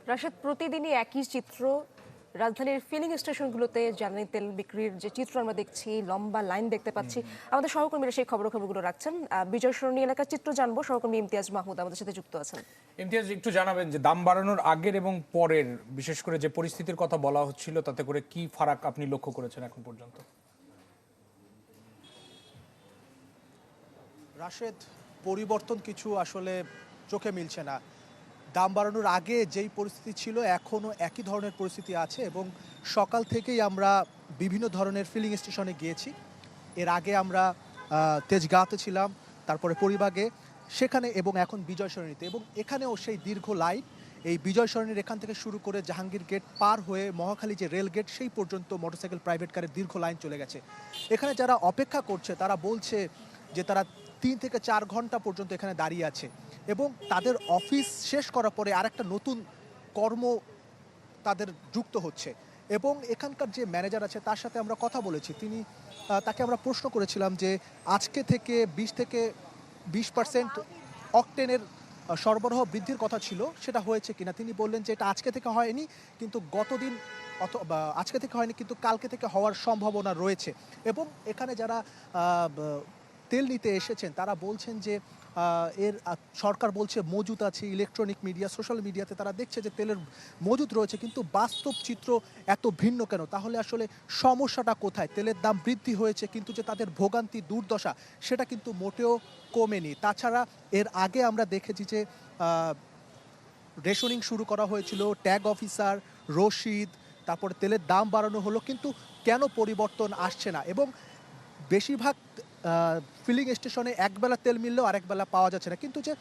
রাশেদ, প্রতিদিনই একই চিত্র। রাজধানীর ফিলিং স্টেশনগুলোতে জ্বালানি তেল বিক্রির যে চিত্র আমরা দেখছি, লম্বা লাইন দেখতে পাচ্ছি। আমাদের সহকর্মীরা সেই খবরগুলো রাখছেন। বিজয় সরণি এলাকার চিত্র জানবো, সহকর্মী ইমতিয়াজ মাহমুদ আমাদের সাথে যুক্ত আছেন। ইমতিয়াজ, একটু জানাবেন যে দাম বাড়ানোর আগের এবং পরের বিশেষ করে যে পরিস্থিতির কথা বলা হচ্ছিল তাতে করে কি ফারাক আপনি লক্ষ্য করেছেন এখন পর্যন্ত? রাশেদ, পরিবর্তন কিছু আসলে চোখে মিলছে না। দাম বাড়ানোর আগে যেই পরিস্থিতি ছিল এখনও একই ধরনের পরিস্থিতি আছে এবং সকাল থেকেই আমরা বিভিন্ন ধরনের ফিলিং স্টেশনে গিয়েছি। এর আগে আমরা তেজগাঁওতে ছিলাম, তারপরে পরিবাগে, সেখানে এবং এখন বিজয় সরণিতে, এবং এখানেও সেই দীর্ঘ লাইন। এই বিজয় সরণির এখান থেকে শুরু করে জাহাঙ্গীর গেট পার হয়ে মহাখালী যে রেল গেট সেই পর্যন্ত মোটরসাইকেল প্রাইভেট কারের দীর্ঘ লাইন চলে গেছে। এখানে যারা অপেক্ষা করছে তারা বলছে যে তারা 3 থেকে 4 ঘন্টা পর্যন্ত এখানে দাঁড়িয়ে আছে এবং তাদের অফিস শেষ করার পরে আরেকটা নতুন কর্ম তাদের যুক্ত হচ্ছে। এবং এখানকার যে ম্যানেজার আছে তার সাথে আমরা কথা বলেছি, তাকে আমরা প্রশ্ন করেছিলাম যে আজকে থেকে 20% অকটেনের সরবরাহ বৃদ্ধির কথা ছিল, সেটা হয়েছে কিনা। তিনি বললেন যে এটা আজকে থেকে হয়নি, কিন্তু গতদিন অথবা আজকে থেকে হয়নি, কিন্তু কালকে থেকে হওয়ার সম্ভাবনা রয়েছে। এবং এখানে যারা তেল নিতে এসেছেন তারা বলছেন যে সরকার বলছে মজুত আছে, ইলেকট্রনিক মিডিয়া, সোশ্যাল মিডিয়াতে তারা দেখছে যে তেলের মজুত রয়েছে, কিন্তু বাস্তব চিত্র এত ভিন্ন কেন? তাহলে আসলে সমস্যাটা কোথায়? তেলের দাম বৃদ্ধি হয়েছে কিন্তু যে তাদের ভোগান্তি, দুর্দশা সেটা কিন্তু মোটেও কমেনি। তাছাড়া এর আগে আমরা দেখেছি যে রেশনিং শুরু করা হয়েছিল, ট্যাগ অফিসার, রশিদ, তারপরে তেলের দাম বাড়ানো হলো, কিন্তু কেন পরিবর্তন আসছে না? এবং বেশিরভাগ ফিলিং স্টেশনে একবেলা তেল মিললেও আরেকবেলা পাওয়া যাচ্ছে না। কিন্তু যে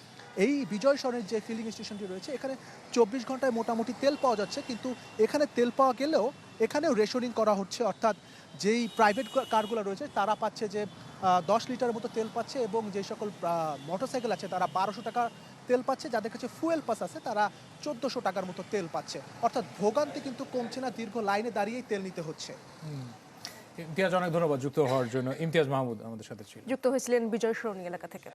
এই বিজয় সরণির যে ফিলিং স্টেশনটি রয়েছে এখানে 24 ঘন্টায় মোটামুটি তেল পাওয়া যাচ্ছে, কিন্তু এখানে তেল পাওয়া গেলেও এখানেও রেশনিং করা হচ্ছে। অর্থাৎ যেই প্রাইভেট কারগুলো রয়েছে তারা পাচ্ছে যে 10 লিটারের মতো তেল পাচ্ছে, এবং যে সকল মোটরসাইকেল আছে তারা 1200 টাকা তেল পাচ্ছে, যাদের কাছে ফুয়েল পাস আছে তারা 1400 টাকার মতো তেল পাচ্ছে। অর্থাৎ ভোগান্তি কিন্তু কমছে না, দীর্ঘ লাইনে দাঁড়িয়েই তেল নিতে হচ্ছে। ইমতিয়াজ, অনেক ধন্যবাদ যুক্ত হওয়ার জন্য। ইমতিয়াজ মাহমুদ আমাদের সাথে ছিল। যুক্ত হয়েছিলেন বিজয় সরণি এলাকা থেকে।